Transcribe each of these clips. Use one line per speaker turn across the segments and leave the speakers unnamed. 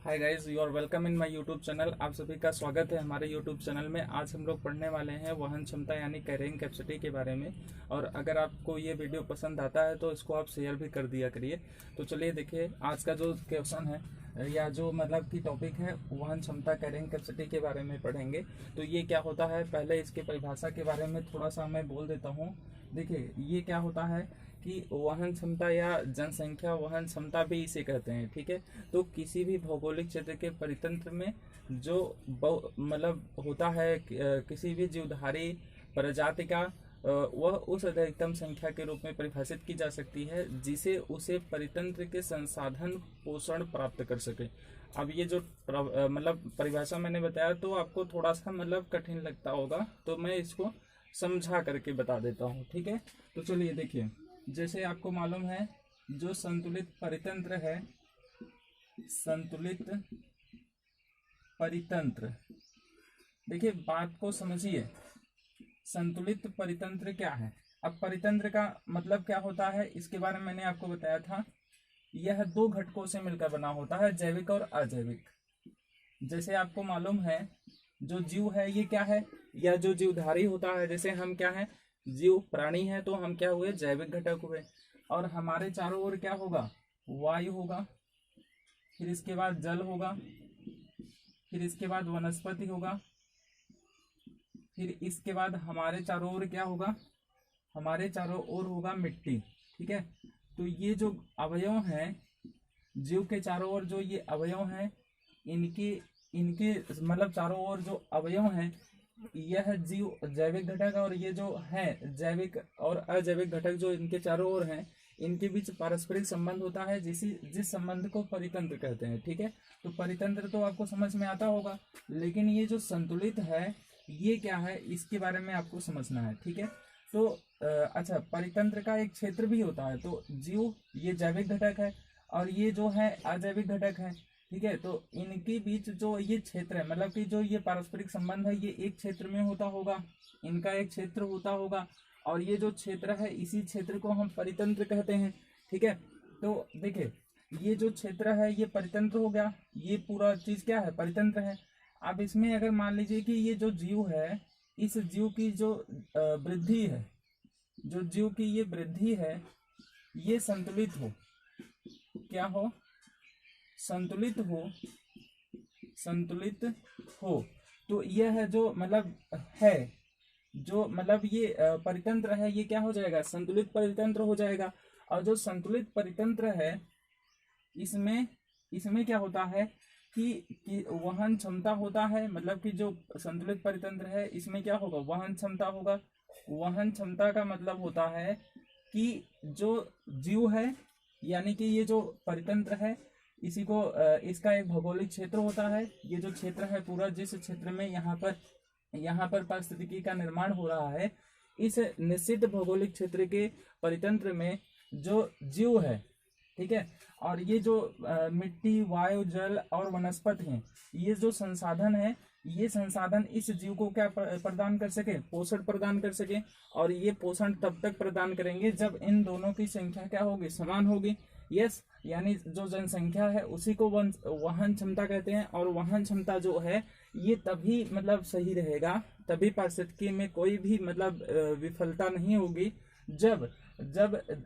Hi guys, you are welcome in my YouTube channel. आप सभी का स्वागत है हमारे यूट्यूब चैनल में। आज हम लोग पढ़ने वाले हैं वहन क्षमता यानी कैरिंग कैपेसिटी के बारे में। और अगर आपको ये वीडियो पसंद आता है तो इसको आप शेयर भी कर दिया करिए। तो चलिए देखिए, आज का जो क्वेश्चन है या जो मतलब की टॉपिक है वहन क्षमता कैरिंग कैपेसिटी के बारे में पढ़ेंगे। तो ये क्या होता है, पहले इसके परिभाषा के बारे में थोड़ा सा मैं बोल देता हूँ। देखिए, ये क्या होता है कि वहन क्षमता या जनसंख्या वहन क्षमता भी इसे कहते हैं। ठीक है, तो किसी भी भौगोलिक क्षेत्र के परितंत्र में जो मतलब होता है किसी भी जीवधारी प्रजाति का वह उस अधिकतम संख्या के रूप में परिभाषित की जा सकती है जिसे उसे परितंत्र के संसाधन पोषण प्राप्त कर सके। अब ये जो मतलब परिभाषा मैंने बताया तो आपको थोड़ा सा मतलब कठिन लगता होगा, तो मैं इसको समझा करके बता देता हूँ। ठीक है, तो चलिए देखिए, जैसे आपको मालूम है जो संतुलित परितंत्र है, संतुलित परितंत्र, देखिए बात को समझिए। संतुलित परितंत्र क्या है? अब परितंत्र का मतलब क्या होता है इसके बारे में मैंने आपको बताया था। यह दो घटकों से मिलकर बना होता है, जैविक और अजैविक। जैसे आपको मालूम है जो जीव है ये क्या है, या जो जीवधारी होता है, जैसे हम क्या है, जीव प्राणी है, तो हम क्या हुए, जैविक घटक हुए। और हमारे चारों ओर क्या होगा, वायु होगा, फिर इसके बाद जल होगा, फिर इसके बाद वनस्पति होगा, फिर इसके बाद हमारे चारों ओर क्या होगा, हमारे चारों ओर होगा मिट्टी। ठीक है, तो ये जो अवयव हैं जीव के चारों ओर, जो ये अवयव हैं, इनके इनके मतलब चारों ओर जो अवयव हैं, यह जीव जैविक घटक और ये जो है जैविक और अजैविक घटक जो इनके चारों ओर हैं, इनके बीच पारस्परिक संबंध होता है जिस संबंध को परितंत्र कहते हैं। ठीक है, तो परितंत्र तो आपको समझ में आता होगा, लेकिन ये जो संतुलित है ये क्या है इसके बारे में आपको समझना है। ठीक है, तो अच्छा, परितंत्र का एक क्षेत्र भी होता है। तो जीव ये जैविक घटक है और ये जो है अजैविक घटक है। ठीक है, तो इनके बीच जो ये क्षेत्र है, मतलब कि जो ये पारस्परिक संबंध है, ये एक क्षेत्र में होता होगा, इनका एक क्षेत्र होता होगा, और ये जो क्षेत्र है इसी क्षेत्र को हम परितंत्र कहते हैं। ठीक है, तो देखिए ये जो क्षेत्र है ये परितंत्र हो गया, ये पूरा चीज क्या है, परितंत्र है। अब इसमें अगर मान लीजिए कि ये जो जीव है, इस जीव की जो वृद्धि है, जो जीव की ये वृद्धि है, ये संतुलित हो, क्या हो, संतुलित हो, संतुलित हो, तो यह है जो मतलब है, जो मतलब ये परितंत्र है, ये क्या हो जाएगा, संतुलित परितंत्र हो जाएगा। और जो संतुलित परितंत्र है इसमें इसमें क्या होता है कि वहन क्षमता होता है, मतलब कि जो संतुलित परितंत्र है इसमें क्या होगा, वहन क्षमता होगा। वहन क्षमता का मतलब होता है कि जो जीव है, यानी कि ये जो परितंत्र है, इसी को इसका एक भौगोलिक क्षेत्र होता है। ये जो क्षेत्र है पूरा, जिस क्षेत्र में यहाँ पर पारिस्थितिकी का निर्माण हो रहा है, इस निश्चित भौगोलिक क्षेत्र के परितंत्र में जो जीव है, ठीक है, और ये जो मिट्टी, वायु, जल और वनस्पति हैं, ये जो संसाधन है, ये संसाधन इस जीव को क्या प्रदान कर सके, पोषण प्रदान कर सके। और ये पोषण तब तक प्रदान करेंगे जब इन दोनों की संख्या क्या होगी, समान होगी। यस, यानी जो जनसंख्या है उसी को वहन क्षमता कहते हैं। और वहन क्षमता जो है ये तभी मतलब सही रहेगा, तभी पारिस्थितिकी में कोई भी मतलब विफलता नहीं होगी जब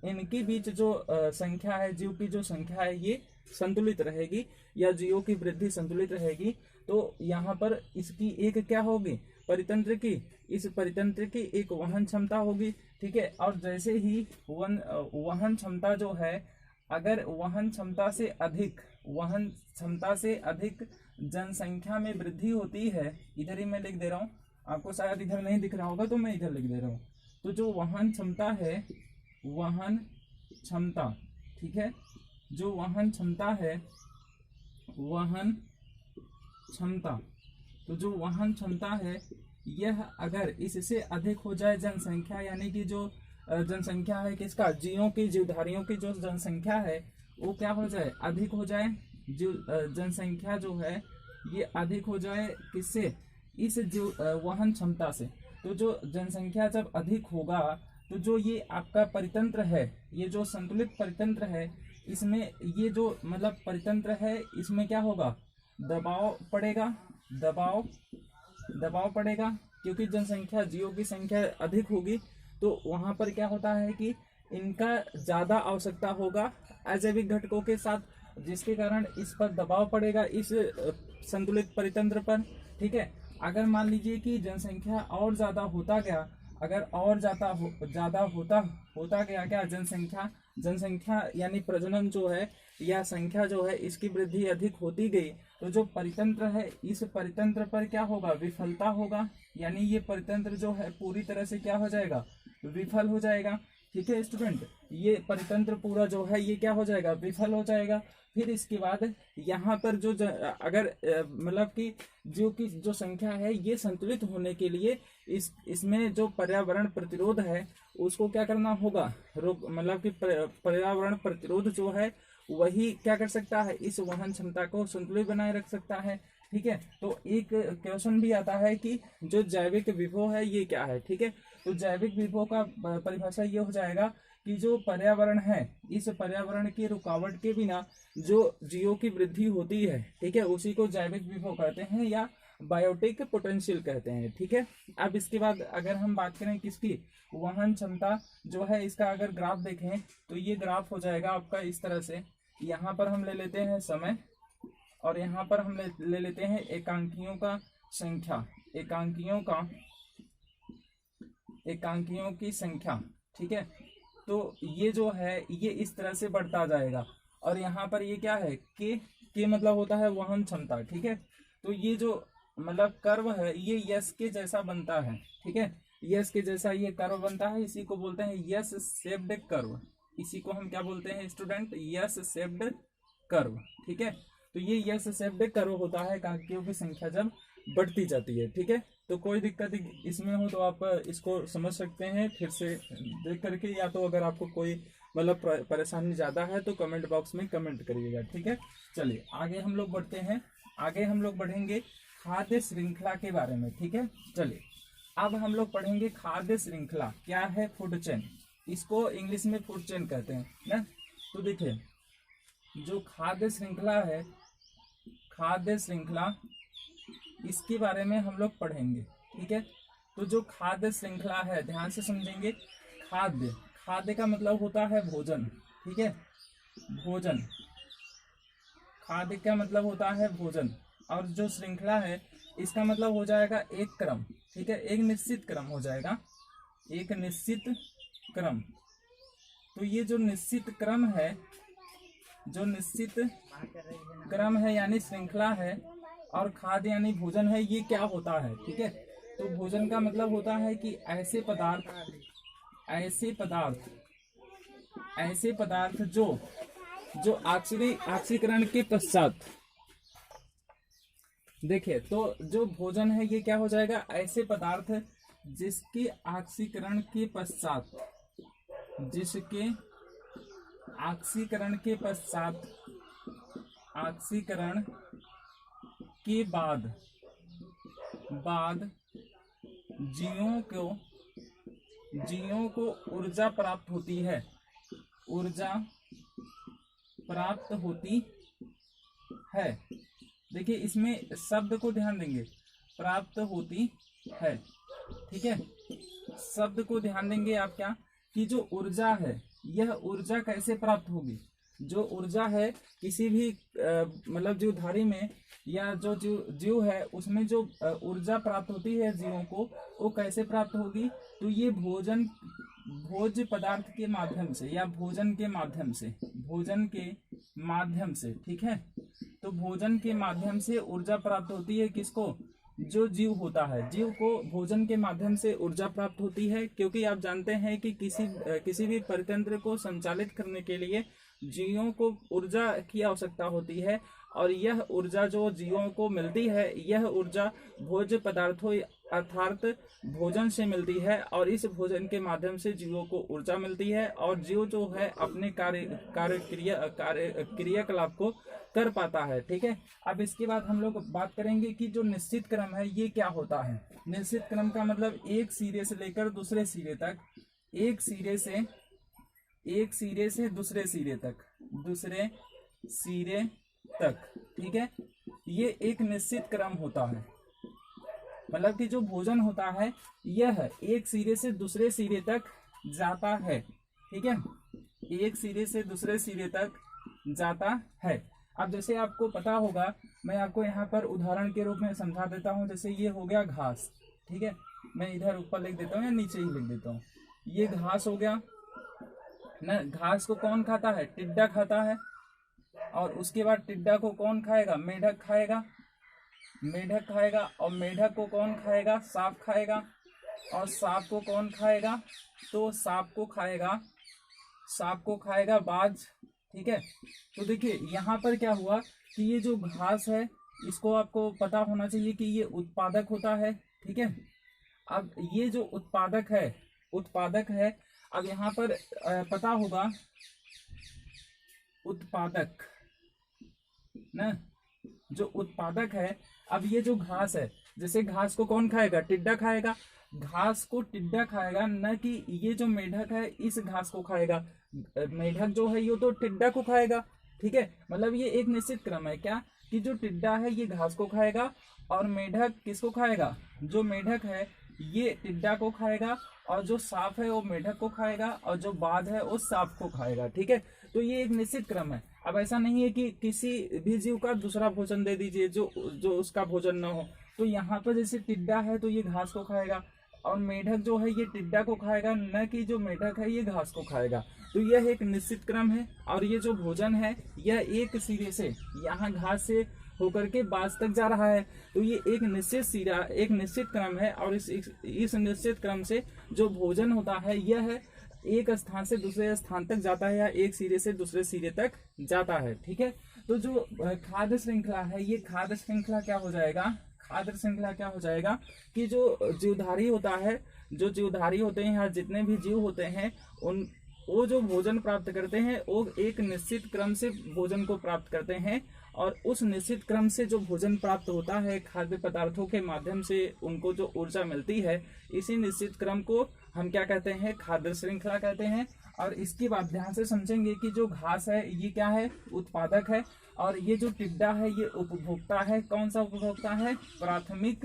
इनके बीच जो संख्या है, जीव की जो संख्या है ये संतुलित रहेगी, या जीवों की वृद्धि संतुलित रहेगी। तो यहाँ पर इसकी एक क्या होगी, परितंत्र की, इस परितंत्र की एक वहन क्षमता होगी। ठीक है, और जैसे ही वहन क्षमता जो है, अगर वहन क्षमता से अधिक जनसंख्या में वृद्धि होती है, इधर ही मैं लिख दे रहा हूँ, आपको शायद इधर नहीं दिख रहा होगा तो मैं इधर लिख दे रहा हूँ। तो जो वहन क्षमता है, वहन क्षमता, ठीक है, जो वहन क्षमता है, वहन क्षमता, तो जो वहन क्षमता है यह अगर इससे अधिक हो जाए जनसंख्या, यानी कि जो जनसंख्या है किसका, जीवों की, जीवधारियों की जो जनसंख्या है वो क्या हो जाए, अधिक हो जाए। जनसंख्या जो है ये अधिक हो जाए किससे, इस वहन क्षमता से। तो जो जनसंख्या जब अधिक होगा तो जो ये आपका परितंत्र है, ये जो संतुलित परितंत्र है, इसमें ये जो मतलब परितंत्र है इसमें क्या होगा, दबाव पड़ेगा, दबाव पड़ेगा, क्योंकि जनसंख्या, जीवों की संख्या अधिक होगी तो वहां पर क्या होता है कि इनका ज्यादा आवश्यकता होगा अजैविक घटकों के साथ, जिसके कारण इस पर दबाव पड़ेगा, इस संतुलित परितंत्र पर। ठीक है, अगर मान लीजिए कि जनसंख्या और ज्यादा होता गया, अगर और ज्यादा होता गया क्या, जनसंख्या यानी प्रजनन जो है या संख्या जो है इसकी वृद्धि अधिक होती गई, तो जो परितंत्र है इस परितंत्र पर क्या होगा, विफलता होगा, यानी ये परितंत्र जो है पूरी तरह से क्या हो जाएगा, विफल हो जाएगा। ठीक है स्टूडेंट, ये परितंत्र पूरा जो है ये क्या हो जाएगा, विफल हो जाएगा। फिर इसके बाद यहाँ पर जो अगर मतलब कि जीव की जो संख्या है ये संतुलित होने के लिए इसमें जो पर्यावरण प्रतिरोध है उसको क्या करना होगा, मतलब कि पर्यावरण प्रतिरोध जो है वही क्या कर सकता है, इस वहन क्षमता को संतुलित बनाए रख सकता है। ठीक है, तो एक क्वेश्चन भी आता है कि जो जैविक विभव है ये क्या है। ठीक है, तो जैविक विभव का परिभाषा ये हो जाएगा कि जो पर्यावरण है, इस पर्यावरण की रुकावट के बिना जो जीवों की वृद्धि होती है, ठीक है, उसी को जैविक विभव कहते हैं या बायोटिक पोटेंशियल कहते हैं। ठीक है, अब इसके बाद अगर हम बात करें किसकी, वहन क्षमता जो है, इसका अगर ग्राफ देखें तो ये ग्राफ हो जाएगा आपका इस तरह से। यहाँ पर हम ले लेते हैं समय और यहाँ पर हम ले लेते हैं एकांकियों का संख्या, एकांकियों की संख्या। ठीक है, तो ये जो है ये इस तरह से बढ़ता जाएगा और यहाँ पर ये क्या है, के मतलब होता है वहन क्षमता। ठीक है, तो ये जो मतलब कर्व है ये यस के जैसा बनता है। ठीक है, यस के जैसा ये कर्व बनता है, इसी को बोलते हैं यस शेप्ड कर्व। इसी को हम क्या बोलते हैं स्टूडेंट, यस शेप्ड कर्व। ठीक है, तो ये यस शेप्ड कर्व होता है कांकियों की संख्या जब बढ़ती जाती है। ठीक है, तो कोई दिक्कत इसमें हो तो आप इसको समझ सकते हैं फिर से देख करके, या तो अगर आपको कोई मतलब परेशानी ज्यादा है तो कमेंट बॉक्स में कमेंट करिएगा। ठीक है, चलिए आगे हम लोग बढ़ते हैं, आगे हम लोग बढ़ेंगे खाद्य श्रृंखला के बारे में। ठीक है, चलिए अब हम लोग पढ़ेंगे खाद्य श्रृंखला क्या है, फूड चेन, इसको इंग्लिश में फूड चेन कहते हैं ना। तो देखिए जो खाद्य श्रृंखला है, खाद्य श्रृंखला इसके बारे में हम लोग पढ़ेंगे। ठीक है, तो जो खाद्य श्रृंखला है ध्यान से समझेंगे, खाद्य का मतलब होता है भोजन। ठीक है, भोजन, खाद्य का मतलब होता है भोजन, और जो श्रृंखला है इसका मतलब हो जाएगा एक क्रम। ठीक है, एक निश्चित क्रम हो जाएगा, एक निश्चित क्रम। तो ये जो निश्चित क्रम है, जो निश्चित क्रम है यानी श्रृंखला है, और खाद्य यानी भोजन है, ये क्या होता है। ठीक है, तो भोजन का मतलब होता है कि ऐसे पदार्थ जो ऑक्सीकरण के पश्चात, देखिए तो जो भोजन है ये क्या हो जाएगा, ऐसे पदार्थ जिसके ऑक्सीकरण के पश्चात, जिसके ऑक्सीकरण के पश्चात, ऑक्सीकरण के बाद जीवों को ऊर्जा प्राप्त होती है, ऊर्जा प्राप्त होती है। देखिए इसमें शब्द को ध्यान देंगे, प्राप्त होती है। ठीक है, शब्द को ध्यान देंगे आप क्या, कि जो ऊर्जा है यह ऊर्जा कैसे प्राप्त होगी, जो ऊर्जा है किसी भी मतलब जीवधारी में या जो जीव है उसमें जो ऊर्जा प्राप्त होती है जीवों को, वो कैसे प्राप्त होगी, तो ये भोज्य पदार्थ के माध्यम से या भोजन के माध्यम से। ठीक है, तो भोजन के माध्यम से ऊर्जा प्राप्त होती है किसको, जो जीव होता है, जीव को भोजन के माध्यम से ऊर्जा प्राप्त होती है। क्योंकि आप जानते हैं कि किसी भी परितंत्र को संचालित करने के लिए जीवों को ऊर्जा की आवश्यकता होती है, और यह ऊर्जा जो जीवों को मिलती है यह ऊर्जा भोज्य पदार्थों अर्थात भोजन से मिलती है, और इस भोजन के माध्यम से जीवों को ऊर्जा मिलती है और जीव जो है अपने क्रियाकलाप को कर पाता है। ठीक है, अब इसके बाद हम लोग बात करेंगे कि जो निश्चित क्रम है ये क्या होता है। निश्चित क्रम का मतलब एक सिरे से लेकर दूसरे सिरे तक, एक सिरे से दूसरे सिरे तक, दूसरे सिरे तक, ठीक है। ये एक निश्चित क्रम होता है, मतलब कि जो भोजन होता है यह एक सिरे से दूसरे सिरे तक जाता है, ठीक है, एक सिरे से दूसरे सिरे तक जाता है। अब जैसे आपको पता होगा, मैं आपको यहाँ पर उदाहरण के रूप में समझा देता हूँ। जैसे ये हो गया घास, ठीक है, मैं इधर ऊपर लिख देता हूँ या नीचे ही लिख देता हूँ। ये घास हो गया ना, घास को कौन खाता है? टिड्डा खाता है। और उसके बाद टिड्डा को कौन खाएगा? मेढक खाएगा, मेढक खाएगा। और मेढक को कौन खाएगा? सांप खाएगा। और सांप को कौन खाएगा? तो सांप को खाएगा, सांप को खाएगा बाज, ठीक है। तो देखिए यहाँ पर क्या हुआ कि ये जो घास है इसको आपको पता होना चाहिए कि ये उत्पादक होता है, ठीक है। अब ये जो उत्पादक है, अब यहाँ पर पता होगा उत्पादक ना, जो उत्पादक है। अब ये जो घास है, जैसे घास को कौन खाएगा? टिड्डा खाएगा। घास को टिड्डा खाएगा, न कि ये जो मेढक है इस घास को खाएगा। मेढक जो है ये तो टिड्डा को खाएगा, ठीक है। मतलब ये एक निश्चित क्रम है क्या, कि जो टिड्डा है ये घास को खाएगा और मेढक किसको खाएगा? जो मेढक है ये टिड्डा को खाएगा, और जो सांप है वो मेढक को खाएगा, और जो बाज है वो सांप को खाएगा, ठीक है। तो ये एक निश्चित क्रम है। अब ऐसा नहीं है कि किसी भी जीव का दूसरा भोजन दे दीजिए जो उसका भोजन न हो। तो यहाँ पर जैसे टिड्डा है तो ये घास को खाएगा, और मेढक जो है ये टिड्डा को खाएगा, न कि जो मेढक है ये घास को खाएगा। तो यह एक निश्चित क्रम है। और ये जो भोजन है यह एक सिरे से, यहाँ घास से होकर के बाज तक जा रहा है। तो ये एक निश्चित सिरा, एक निश्चित क्रम है। और इस निश्चित क्रम से जो भोजन होता है यह एक स्थान से दूसरे स्थान तक जाता है, या एक सिरे से दूसरे सिरे तक जाता है, ठीक है। तो जो खाद्य श्रृंखला है, ये खाद्य श्रृंखला क्या हो जाएगा? खाद्य श्रृंखला क्या हो जाएगा कि जो जीवधारी होता है, जो जीवधारी होते हैं या जितने भी जीव होते हैं वो जो भोजन प्राप्त करते हैं वो एक निश्चित क्रम से भोजन को प्राप्त करते हैं। और उस निश्चित क्रम से जो भोजन प्राप्त होता है खाद्य पदार्थों के माध्यम से उनको जो ऊर्जा मिलती है, इसी निश्चित क्रम को हम क्या कहते हैं? खाद्य श्रृंखला कहते हैं। और इसकी बात ध्यान से समझेंगे कि जो घास है ये क्या है? उत्पादक है। और ये जो टिड्डा है ये उपभोक्ता है। कौन सा उपभोक्ता है? प्राथमिक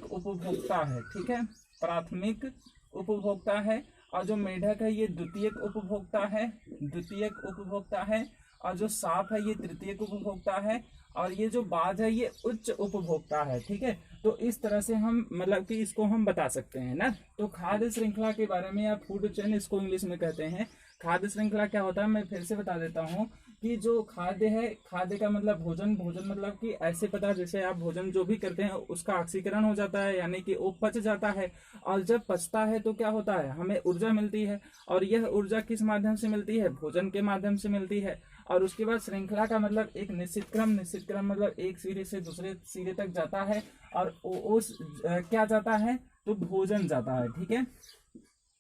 उपभोक्ता है, ठीक है, प्राथमिक उपभोक्ता है। और जो मेढक है ये द्वितीयक उपभोक्ता है। और जो सांप है ये तृतीयक उपभोक्ता है। और ये जो बाज है ये उच्च उपभोक्ता है, ठीक है। तो इस तरह से हम मतलब कि इसको हम बता सकते हैं ना। तो खाद्य श्रृंखला के बारे में, या फूड चेन इसको इंग्लिश में कहते हैं। खाद्य श्रृंखला क्या होता है मैं फिर से बता देता हूँ कि जो खाद्य है, खाद्य का मतलब भोजन, भोजन मतलब कि ऐसे पदार्थ जैसे आप भोजन जो भी करते हैं उसका ऑक्सीकरण हो जाता है, यानी कि वो पच जाता है। और जब पचता है तो क्या होता है? हमें ऊर्जा मिलती है। और यह ऊर्जा किस माध्यम से मिलती है? भोजन के माध्यम से मिलती है। और उसके बाद श्रृंखला का मतलब एक निश्चित क्रम मतलब एक सिरे से दूसरे सिरे तक जाता है। और उस क्या जाता है? तो भोजन जाता है, ठीक है।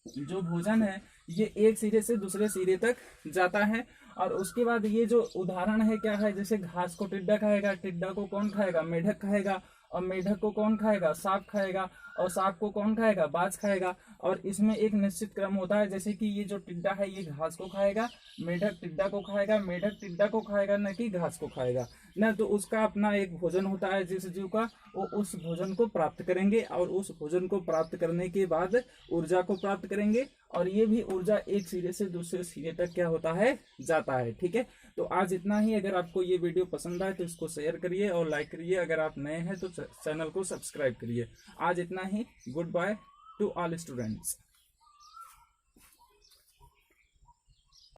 जो भोजन है ये एक सिरे से दूसरे सिरे तक जाता है। और उसके बाद ये जो उदाहरण है क्या है? जैसे घास को टिड्डा खाएगा, टिड्डा को कौन खाएगा? मेढक खाएगा। और मेढक को कौन खाएगा? सांप खाएगा। और सांप को कौन खाएगा? बाज खाएगा। और इसमें एक निश्चित क्रम होता है, जैसे कि ये जो टिड्डा है ये घास को खाएगा, मेढक टिड्डा को खाएगा, मेढक टिड्डा को खाएगा, न कि घास को खाएगा ना। तो उसका अपना एक भोजन होता है जिस जीव का, वो उस भोजन को प्राप्त करेंगे। और उस भोजन को प्राप्त करने के बाद ऊर्जा को प्राप्त करेंगे। और ये भी ऊर्जा एक सिरे से दूसरे सिरे तक क्या होता है? जाता है, ठीक है। तो आज इतना ही। अगर आपको ये वीडियो पसंद आए तो इसको शेयर करिए और लाइक करिए। अगर आप नए हैं तो चैनल को सब्सक्राइब करिए। आज इतना ही। Good bye to all students.